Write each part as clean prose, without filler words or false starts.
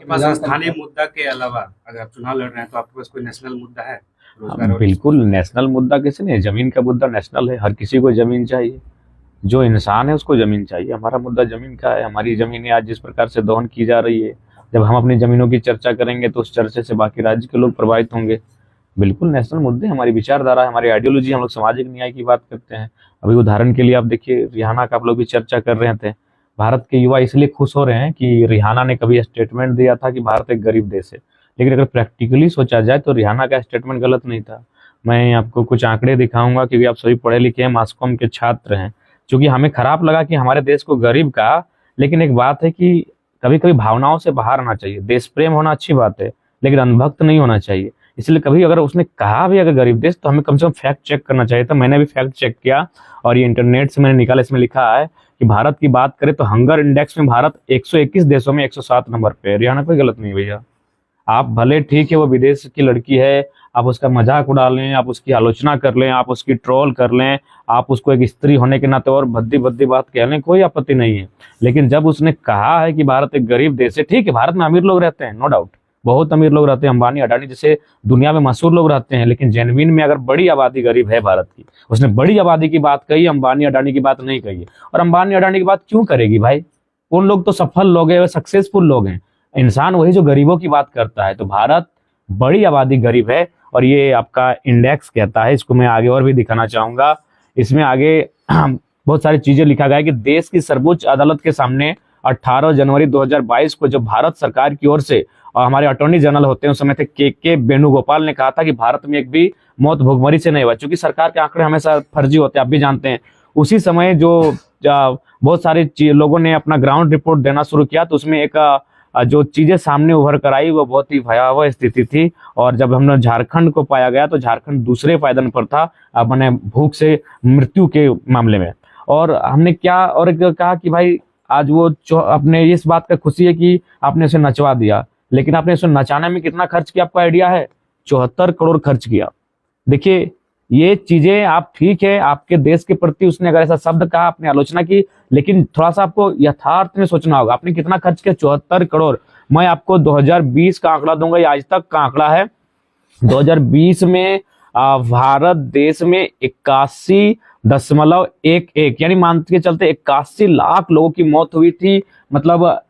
पास स्थानीय मुद्दा के अलावा अगर आप चुनाव लड़ रहे हैं तो आपके पास कोई नेशनल मुद्दा है? रोजगार और बिल्कुल नेशनल मुद्दा किसी नहीं, जमीन का मुद्दा नेशनल है। हर किसी को जमीन चाहिए, जो इंसान है उसको जमीन चाहिए। हमारा मुद्दा जमीन का है। हमारी जमीनें आज जिस प्रकार से दोहन की जा रही है, जब हम अपनी जमीनों की चर्चा करेंगे तो उस चर्चे से बाकी राज्य के लोग प्रभावित होंगे। बिल्कुल नेशनल मुद्दे हमारी विचारधारा है, हमारी आइडियोलॉजी। हम लोग सामाजिक न्याय की बात करते हैं। अभी उदाहरण के लिए आप देखिए, रिहाना का आप लोग भी चर्चा कर रहे थे। भारत के युवा इसलिए खुश हो रहे हैं कि रिहाना ने कभी स्टेटमेंट दिया था कि भारत एक गरीब देश है, लेकिन अगर प्रैक्टिकली सोचा जाए तो रिहाना का स्टेटमेंट गलत नहीं था। मैं आपको कुछ आंकड़े दिखाऊंगा, क्योंकि आप सभी पढ़े लिखे हैं, मास कॉम के छात्र हैं। क्योंकि हमें खराब लगा कि हमारे देश को गरीब कहा, लेकिन एक बात है कि कभी कभी भावनाओं से बाहर आना चाहिए। देश प्रेम होना अच्छी बात है, लेकिन अंधभक्त नहीं होना चाहिए। इसलिए कभी अगर उसने कहा भी अगर गरीब देश, तो हमें कम से कम फैक्ट चेक करना चाहिए था। मैंने भी फैक्ट चेक किया और ये इंटरनेट से मैंने निकाला। इसमें लिखा है कि भारत की बात करें तो हंगर इंडेक्स में भारत 121 देशों में 107 नंबर पे है। हरियाणा कोई गलत नहीं भैया। आप भले ठीक है वो विदेश की लड़की है, आप उसका मजाक उड़ा लें, आप उसकी आलोचना कर लें, आप उसकी ट्रोल कर लें, आप उसको एक स्त्री होने के नाते और भद्दी भद्दी बात कह लें, कोई आपत्ति नहीं है। लेकिन जब उसने कहा है कि भारत एक गरीब देश है, ठीक है भारत में अमीर लोग रहते हैं, नो डाउट, बहुत अमीर लोग रहते हैं, अंबानी अडानी जैसे दुनिया में मशहूर लोग रहते हैं, लेकिन जेनविन में अगर बड़ी आबादी गरीब है भारत की, उसने बड़ी आबादी की बात कही, अंबानी अडानी की बात नहीं कही है। और अंबानी अडानी की बात क्यों करेगी भाई? उन लोग तो सफल लोग हैं, सक्सेसफुल लोग हैं। इंसान वही जो गरीबों की बात करता है। तो भारत बड़ी आबादी गरीब है, और ये आपका इंडेक्स कहता है। इसको मैं आगे और भी दिखाना चाहूंगा। इसमें आगे बहुत सारी चीजें लिखा गया है कि देश की सर्वोच्च अदालत के सामने 18 जनवरी 2022 को जब भारत सरकार की ओर से, और हमारे अटॉर्नी जनरल होते हैं उस समय थे के वेणुगोपाल ने कहा था कि भारत में एक भी मौत भुखमरी से नहीं हुआ। चूंकि सरकार के आंकड़े हमेशा फर्जी होते हैं, आप भी जानते हैं। उसी समय जो बहुत सारे लोगों ने अपना ग्राउंड रिपोर्ट देना शुरू किया, तो उसमें एक जो चीजें सामने उभर कर आई वो बहुत ही भयावह स्थिति थी। और जब हमने झारखंड को पाया गया तो झारखंड दूसरे पायदान पर था, मैंने भूख से मृत्यु के मामले में। और हमने क्या और कहा कि भाई आज वो अपने इस बात का खुशी है कि आपने उसे नचवा दिया, लेकिन आपने उसे नचाने में कितना खर्च किया आपको आइडिया है? 74 करोड़ खर्च किया। देखिए ये चीजें, आप ठीक है आपके देश के प्रति उसने अगर ऐसा शब्द कहा, आपने आलोचना की, लेकिन थोड़ा सा आपको यथार्थ में सोचना होगा। आपने कितना खर्च किया? 74 करोड़। मैं आपको 2020 का आंकड़ा दूंगा, ये आज तक का आंकड़ा है। 2020 में भारत देश में 81.11 यानी मान के चलते 81 लाख लोगों की मौत हुई थी, मतलब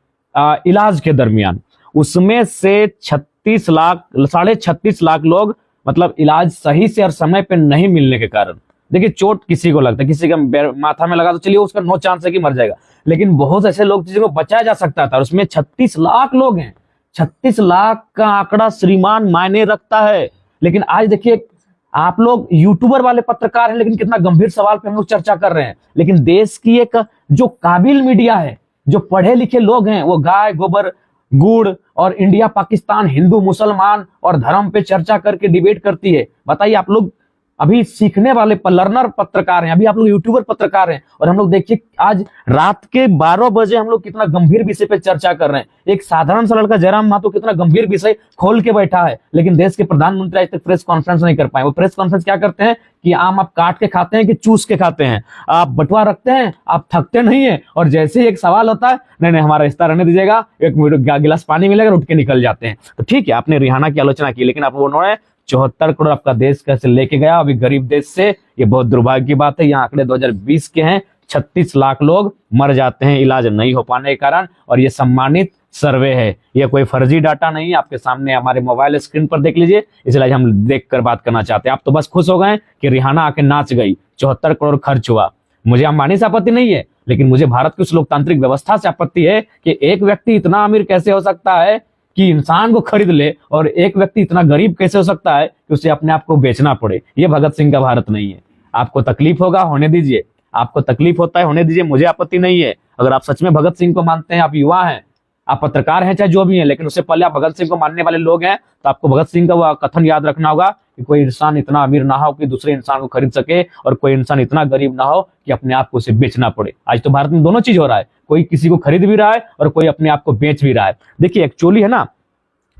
इलाज के दरमियान। उसमें से 36 लाख, 36.5 लाख लोग मतलब इलाज सही से और समय पे नहीं मिलने के कारण। देखिए चोट किसी को लगता है, किसी का माथा में लगा तो चलिए उसका नो चांस है कि मर जाएगा, लेकिन बहुत ऐसे लोग जिनको बचाया जा सकता था, उसमें 36 लाख लोग हैं। 36 लाख का आंकड़ा श्रीमान मायने रखता है। लेकिन आज देखिए आप लोग यूट्यूबर वाले पत्रकार हैं, लेकिन कितना गंभीर सवाल पे हम लोग चर्चा कर रहे हैं। लेकिन देश की एक जो काबिल मीडिया है, जो पढ़े लिखे लोग हैं, वो गाय गोबर गुड़ और इंडिया पाकिस्तान, हिंदू मुसलमान और धर्म पे चर्चा करके डिबेट करती है। बताइए आप लोग अभी सीखने वाले लर्नर पत्रकार हैं, अभी आप लोग यूट्यूबर पत्रकार हैं, और हम लोग देखिए आज रात के 12 बजे हम लोग कितना गंभीर विषय पे चर्चा कर रहे हैं। एक साधारण सा लड़का जयराम महतो कितना गंभीर विषय खोल के बैठा है, लेकिन देश के प्रधानमंत्री आज तक प्रेस कॉन्फ्रेंस नहीं कर पाए। वो प्रेस कॉन्फ्रेंस क्या करते हैं कि आम आप काट के खाते हैं कि चूस के खाते हैं, आप बंटवा रखते हैं, आप थकते नहीं है, और जैसे ही एक सवाल होता है, नहीं नहीं हमारा रिश्ता रहने दीजिएगा, एक गिलास पानी मिलेगा, उठ के निकल जाते हैं। तो ठीक है आपने रिहाना की आलोचना की, लेकिन आप उन्होंने 74 करोड़ आपका देश कैसे लेके गया अभी गरीब देश से? ये बहुत दुर्भाग्य की बात है। यहाँ आंकड़े 2020 के हैं, 36 लाख लोग मर जाते हैं इलाज नहीं हो पाने के कारण, और ये सम्मानित सर्वे है, ये कोई फर्जी डाटा नहीं है। आपके सामने हमारे मोबाइल स्क्रीन पर देख लीजिए, इसलिए हम देख कर बात करना चाहते हैं। आप तो बस खुश हो गए कि रिहाना आके नाच गई, 74 करोड़ खर्च हुआ। मुझे अंबानी से आपत्ति नहीं है, लेकिन मुझे भारत की उस लोकतांत्रिक व्यवस्था से आपत्ति है कि एक व्यक्ति इतना अमीर कैसे हो सकता है कि इंसान को खरीद ले, और एक व्यक्ति इतना गरीब कैसे हो सकता है कि उसे अपने आप को बेचना पड़े। ये भगत सिंह का भारत नहीं है। आपको तकलीफ होगा, होने दीजिए, आपको तकलीफ होता है होने दीजिए, मुझे आपत्ति नहीं है। अगर आप सच में भगत सिंह को मानते हैं, आप युवा हैं, आप पत्रकार हैं, चाहे जो भी हैं, लेकिन उससे पहले आप भगत सिंह को मानने वाले लोग हैं, तो आपको भगत सिंह का वह कथन याद रखना होगा कि कोई इंसान इतना अमीर ना हो कि दूसरे इंसान को खरीद सके, और कोई इंसान इतना गरीब ना हो कि अपने आप को उसे बेचना पड़े। आज तो भारत में दोनों चीज हो रहा है, कोई किसी को खरीद भी रहा है और कोई अपने आप को बेच भी रहा है। देखिए एक्चुअली है ना,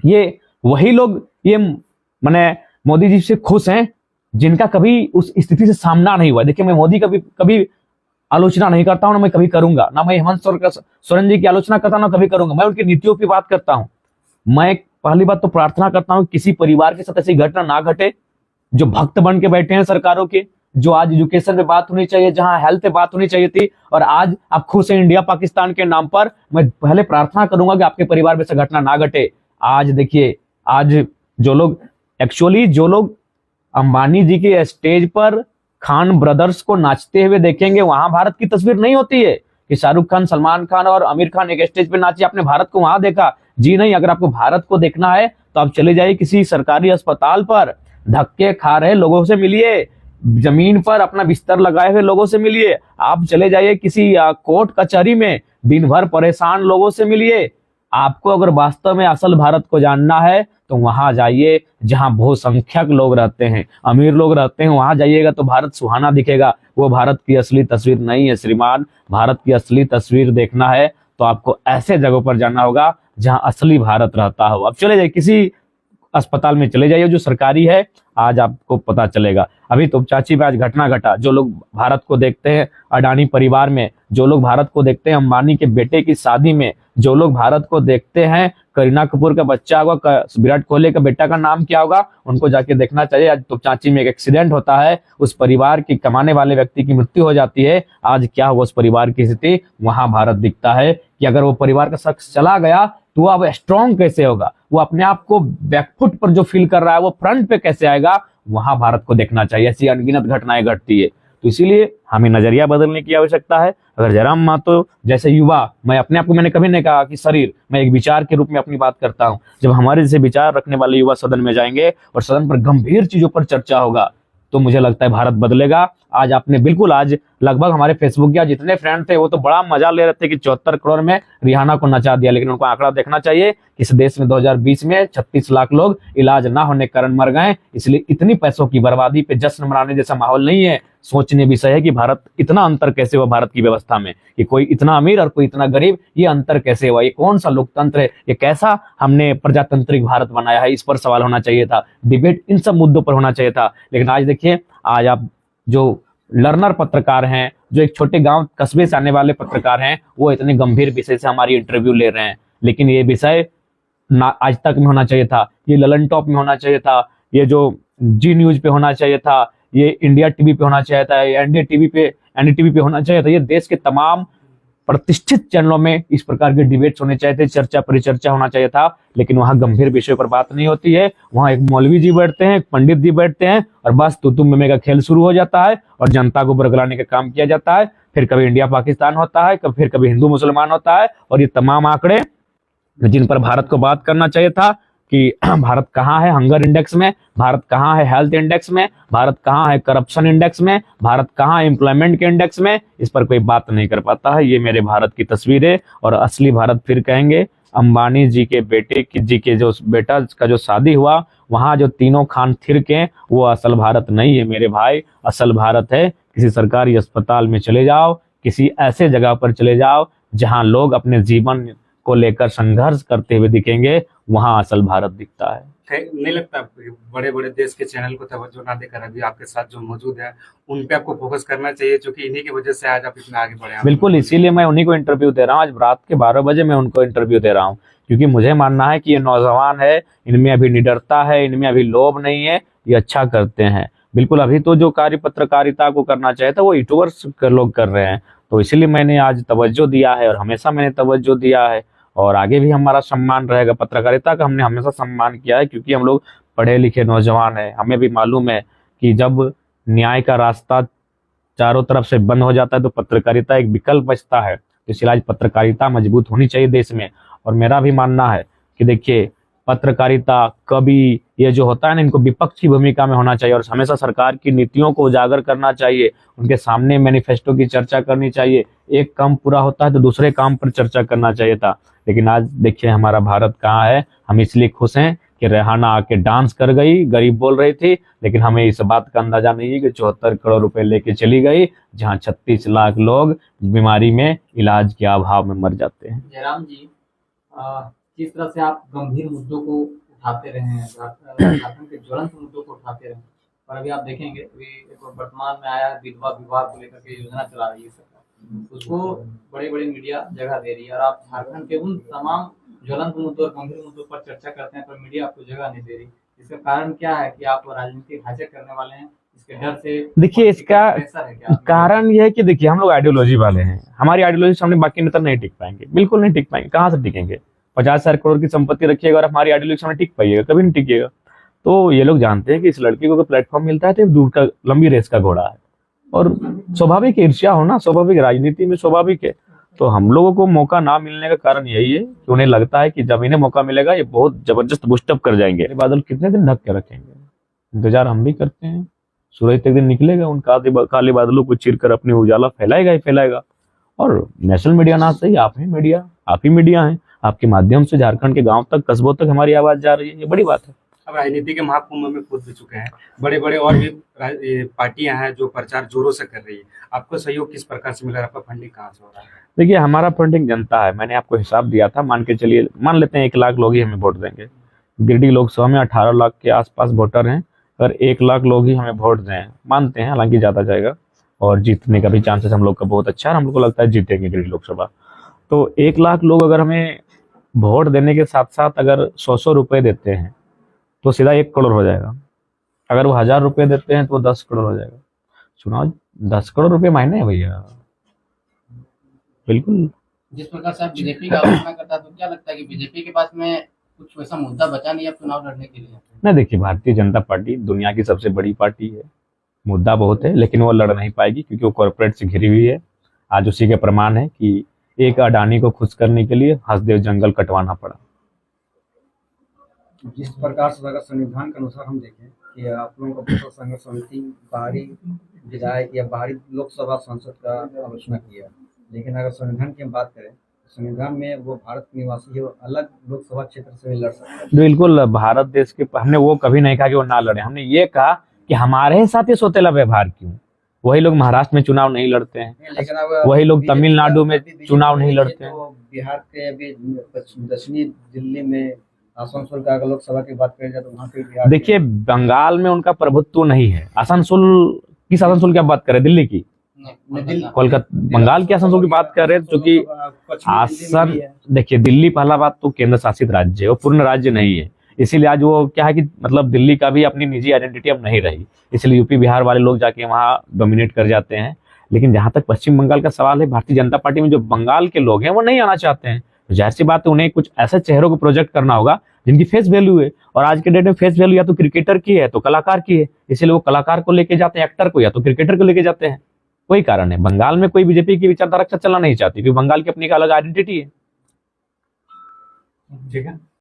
ये वही लोग ये माने मोदी जी से खुश हैं जिनका कभी उस स्थिति से सामना नहीं हुआ। देखिए मैं मोदी कभी आलोचना नहीं करता हूं, ना मैं कभी करूंगा, ना मैं हेमंत सोरेन जी की आलोचना करता हूं, ना कभी करूंगा। मैं उनकी नीतियों की बात करता हूं। मैं पहली बात तो प्रार्थना करता हूँ किसी परिवार के साथ ऐसी घटना ना घटे, जो भक्त बन के बैठे हैं सरकारों के, जो आज एजुकेशन पे बात होनी चाहिए, जहां हेल्थ पे बात होनी चाहिए थी, और आज आप खुश हैं इंडिया पाकिस्तान के नाम पर। मैं पहले प्रार्थना करूंगा कि आपके परिवार में से घटना ना घटे। आज देखिए, आज जो लोग अंबानी जी के स्टेज पर खान ब्रदर्स को नाचते हुए देखेंगे, वहां भारत की तस्वीर नहीं होती है कि शाहरुख खान, सलमान खान और आमिर खान एक स्टेज पे नाचे, आपने भारत को वहां देखा? जी नहीं। अगर आपको भारत को देखना है तो आप चले जाइए किसी सरकारी अस्पताल पर, धक्के खा रहे लोगों से मिलिए, जमीन पर अपना बिस्तर लगाए हुए लोगों से मिलिए। आप चले जाइए किसी कोर्ट कचहरी में, दिन भर परेशान लोगों से मिलिए। आपको अगर वास्तव में असल भारत को जानना है तो वहां जाइए जहां बहुसंख्यक लोग रहते हैं, अमीर लोग रहते हैं, वहां जाइएगा तो भारत सुहाना दिखेगा। वो भारत की असली तस्वीर नहीं है श्रीमान। भारत की असली तस्वीर देखना है तो आपको ऐसे जगहों पर जाना होगा जहां असली भारत रहता हो। अब चले जाइए किसी अस्पताल में, चले जाइए जो सरकारी है, आज आपको पता चलेगा। अभी तो चाची पे आज घटना घटा, जो लोग भारत को देखते हैं अडानी परिवार में, जो लोग भारत को देखते हैं अंबानी के बेटे की शादी में, जो लोग भारत को देखते हैं करीना कपूर का बच्चा होगा, विराट कोहली का बेटा का नाम क्या होगा, उनको जाके देखना चाहिए। आज तो चाची में एक एक्सीडेंट होता है, उस परिवार की कमाने वाले व्यक्ति की मृत्यु हो जाती है, आज क्या हुआ उस परिवार की स्थिति, वहां भारत दिखता है कि अगर वो परिवार का शख्स चला गया तो वो अब स्ट्रांग कैसे होगा, वो अपने आप को बैकफुट पर जो फील कर रहा है वो फ्रंट पे कैसे आएगा, वहां भारत को देखना चाहिए। ऐसी अनगिनत घटनाएं घटती है, तो इसीलिए हमें नजरिया बदलने की आवश्यकता है। अगर जयराम महतो जैसे युवा, मैं अपने आप को, मैंने कभी नहीं कहा कि शरीर, मैं एक विचार के रूप में अपनी बात करता हूं, जब हमारे जैसे विचार रखने वाले युवा सदन में जाएंगे और सदन पर गंभीर चीजों पर चर्चा होगा तो मुझे लगता है भारत बदलेगा। आज आपने बिल्कुल, आज लगभग हमारे फेसबुक के जितने फ्रेंड थे वो तो बड़ा मजा ले रहे थे कि 74 करोड़ में रिहाना को नचा दिया, लेकिन उनको आंकड़ा देखना चाहिए कि इस देश में 2020 में 36 लाख लोग इलाज ना होने के कारण मर गए। इसलिए इतनी पैसों की बर्बादी पे जश्न मनाने जैसा माहौल नहीं है। सोचने विषय है कि भारत, इतना अंतर कैसे हुआ भारत की व्यवस्था में, कि कोई इतना अमीर और कोई इतना गरीब, ये अंतर कैसे हुआ, ये कौन सा लोकतंत्र है, ये कैसा हमने प्रजातांत्रिक भारत बनाया है, इस पर सवाल होना चाहिए था। डिबेट इन सब मुद्दों पर होना चाहिए था। लेकिन आज देखिए, आज आप जो लर्नर पत्रकार हैं, जो एक छोटे गांव कस्बे से आने वाले पत्रकार हैं, वो इतने गंभीर विषय से हमारी इंटरव्यू ले रहे हैं। लेकिन ये विषय ना आज तक में होना चाहिए था, ये ललन टॉप में होना चाहिए था, ये जो जी न्यूज पे होना चाहिए था, ये इंडिया टीवी पे होना चाहिए था, ये एनडीटीवी पे होना चाहिए था। ये देश के तमाम प्रतिष्ठित चैनलों में इस प्रकार के डिबेट्स होने चाहिए थे, चर्चा परिचर्चा होना चाहिए था। लेकिन वहां गंभीर विषयों पर बात नहीं होती है। वहां एक मौलवी जी बैठते हैं, एक पंडित जी बैठते हैं और बस तू तुम में का खेल शुरू हो जाता है और जनता को बरगलाने का काम किया जाता है। फिर कभी इंडिया पाकिस्तान होता है, फिर कभी हिंदू मुसलमान होता है। और ये तमाम आंकड़े जिन पर भारत को बात करना चाहिए था कि भारत कहाँ है हंगर इंडेक्स में, भारत कहाँ है हेल्थ इंडेक्स में, भारत कहाँ है करप्शन इंडेक्स में, भारत कहाँ है एम्प्लॉयमेंट के इंडेक्स में, इस पर कोई बात नहीं कर पाता है। ये मेरे भारत की तस्वीर है। और असली भारत फिर कहेंगे, अंबानी जी के बेटे की जी के जो बेटा का जो शादी हुआ, वहां जो तीनों खान थिरके, वो असल भारत नहीं है मेरे भाई। असल भारत है किसी सरकारी अस्पताल में चले जाओ, किसी ऐसे जगह पर चले जाओ जहां लोग अपने जीवन को लेकर संघर्ष करते हुए दिखेंगे, वहां असल भारत दिखता है। नहीं लगता बड़े बड़े देश के चैनल को तवज्जो ना देकर अभी आपके साथ जो मौजूद है उन पे आपको फोकस करना चाहिए, क्योंकि इन्हीं की वजह से आज आप इतना आगे बढ़े हैं? बिल्कुल, इसीलिए मैं उन्हीं को इंटरव्यू दे रहा हूँ। आज रात के 12 बजे मैं उनको इंटरव्यू दे रहा हूँ, क्योंकि मुझे मानना है कि ये नौजवान है, इनमें अभी निडरता है, इनमें अभी लोभ नहीं है, ये अच्छा करते हैं। बिल्कुल, अभी तो जो कार्य पत्रकारिता को करना चाहिए था वो यूट्यूबर्स लोग कर रहे हैं। तो इसीलिए मैंने आज तवज्जो दिया है और हमेशा मैंने तवज्जो दिया है और आगे भी हमारा सम्मान रहेगा। पत्रकारिता का हमने हमेशा सम्मान किया है, क्योंकि हम लोग पढ़े लिखे नौजवान हैं। हमें भी मालूम है कि जब न्याय का रास्ता चारों तरफ से बंद हो जाता है तो पत्रकारिता एक विकल्प बचता है। तो इसलिए आज पत्रकारिता मजबूत होनी चाहिए देश में। और मेरा भी मानना है कि देखिए, पत्रकारिता, कवि, ये जो होता है ना, इनको विपक्ष की भूमिका में होना चाहिए और हमेशा सरकार की नीतियों को उजागर करना चाहिए, उनके सामने मैनिफेस्टो की चर्चा करनी चाहिए। एक काम पूरा होता है तो दूसरे काम पर चर्चा करना चाहिए था। लेकिन आज देखिए हमारा भारत कहाँ है। हम इसलिए खुश हैं कि रेहाना आके डांस कर गई, गरीब बोल रही थी, लेकिन हमें इस बात का अंदाजा नहीं है कि 74 करोड़ रुपए लेके चली गई, जहां 36 लाख लोग बीमारी में, इलाज के अभाव में मर जाते हैं। जयराम जी, जिस तरह से आप गंभीर मुद्दों को उठाते रहे हैं, झारखंड के ज्वलंत मुद्दों को उठाते रहे, और अभी आप देखेंगे अभी एक वर्तमान में आया विधवा विवाह को लेकर के योजना चला रही है सरकार, उसको बड़े बड़े मीडिया जगह दे रही है और आप झारखंड के उन तमाम ज्वलंत मुद्दों और गंभीर मुद्दों पर चर्चा करते हैं, पर मीडिया आपको जगह नहीं दे रही। इसका कारण क्या है कि आप राजनीतिक हाईजैक करने वाले हैं? इसके डर से देखिए, इसका प्रेशर है क्या? कारण यह है कि देखिए, हम लोग आइडियोलॉजी वाले हैं। हमारी आइडियोलॉजी सामने बाकी नेता नहीं टिक पाएंगे, बिल्कुल नहीं टिक पाएंगे। कहाँ से टिकेंगे? 50,000 करोड़ की संपत्ति रखिएगा और हमारी आइडियोलॉजी सामने टिक पाइएगा? कभी नहीं टिकेगा। तो ये लोग जानते हैं कि इस लड़के को अगर प्लेटफॉर्म मिलता है तो दूर का लंबी रेस का घोड़ा है, और स्वाभाविक ईर्ष्या होना स्वाभाविक, राजनीति में स्वाभाविक है। तो हम लोगों को मौका ना मिलने का कारण यही है कि उन्हें लगता है कि जब इन्हें मौका मिलेगा ये बहुत जबरदस्त बूस्टअप कर जाएंगे। ये बादल कितने दिन ढक के रखेंगे? इंतजार हम भी करते हैं। सूरज एक दिन निकलेगा, उन काले बादलों को चीर कर अपनी उजाला फैलाएगा ही फैलाएगा। और नेशनल मीडिया ना सही, आप ही मीडिया हैं। आपके माध्यम से झारखंड के गांव तक, कस्बों तक हमारी आवाज जा रही है, ये बड़ी बात है। अब राजनीति के महाकुंभ में कूद भी चुके हैं, बड़े बड़े और भी पार्टियां हैं जो प्रचार जोरों से कर रही है। आपको सहयोग किस प्रकार से मिल रहा है? आपका फंडिंग कहाँ से हो रहा है? देखिए, हमारा फंडिंग जनता है। मैंने आपको हिसाब दिया था, मान लेते हैं 1 लाख लोग ही हमें वोट देंगे। गिरिडीह लोकसभा में 18 लाख के आसपास वोटर हैं। अगर 1 लाख लोग ही हमें वोट दें, मानते हैं हालांकि ज्यादा जाएगा और जीतने का भी चांसेस हम लोग का बहुत अच्छा है, हम लोग को लगता है जीतेंगे गिरिडीह लोकसभा। तो 1 लाख लोग अगर हमें वोट देने के साथ साथ अगर 100 रुपए देते हैं तो सीधा 1 करोड़ हो जाएगा। अगर वो 1000 रुपए देते हैं तो वो 10 करोड़ हो जाएगा। चुनाव 10 करोड़ रुपए मायने है भैया, बिल्कुल। जिस प्रकार से आप बीजेपी का आलोचना करता है, तो क्या लगता है कि बीजेपी के पास में कुछ वैसा मुद्दा बचा नहीं है चुनाव लड़ने के लिए? ना, देखिए, भारतीय जनता पार्टी दुनिया की सबसे बड़ी पार्टी है। मुद्दा बहुत है लेकिन वो लड़ नहीं पाएगी क्योंकि वो कॉर्पोरेट से घिरी हुई है। आज उसी के प्रमाण है कि एक अडानी को खुश करने के लिए हंसदेव जंगल कटवाना पड़ा। जिस प्रकार से अगर संविधान के अनुसार हम देखें कि आप लोगों का बहुजन संघर्ष समिति बाहरी विधायक या बाहरी लोकसभा सांसद का आलोचना किया, लेकिन अगर संविधान की हम बात करें तो संविधान में वो भारत निवासी है, वो अलग लोकसभा क्षेत्र से भी लड़ सकता है। बिल्कुल, भारत देश के, हमने वो कभी नहीं कहा कि वो ना लड़े। हमने ये कहा कि हमारे साथ ये सौतेला व्यवहार क्यों? वही लोग महाराष्ट्र में चुनाव नहीं लड़ते हैं, लेकिन अब वही लोग तमिलनाडु में चुनाव नहीं लड़ते हैं। तो बिहार के अभी दक्षिणी दिल्ली में आसनसोल का अगर लोकसभा की बात करें जाए तो वहाँ पे बिहार देखिए, बंगाल में उनका प्रभुत्व नहीं है। आसनसोल किस आसनसोल की आप बात करें? दिल्ली की, कोलकाता, बंगाल के आसनसोल की बात कर रहे हैं। क्योंकि देखिए, दिल्ली पहला बात तो केंद्र शासित राज्य है, वो पूर्ण राज्य नहीं है। इसीलिए आज वो क्या है कि मतलब दिल्ली का भी अपनी निजी आइडेंटिटी अब नहीं रही, इसलिए यूपी बिहार वाले लोग जाके वहाँ डोमिनेट कर जाते हैं। लेकिन जहां तक पश्चिम बंगाल का सवाल है, भारतीय जनता पार्टी में जो बंगाल के लोग हैं वो नहीं आना चाहते हैं। तो जाहिर सी बात है, उन्हें कुछ ऐसे चेहरों को प्रोजेक्ट करना होगा जिनकी फेस वैल्यू है। और आज के डेट में फेस वैल्यू या तो क्रिकेटर की है तो कलाकार की है, इसलिए वो कलाकार को लेके जाते हैं, एक्टर को, या तो क्रिकेटर को लेके जाते हैं। वही कारण है। बंगाल में कोई बीजेपी की विचारधारा चलना नहीं चाहती क्योंकि बंगाल की अपनी एक अलग आइडेंटिटी है। ठीक है।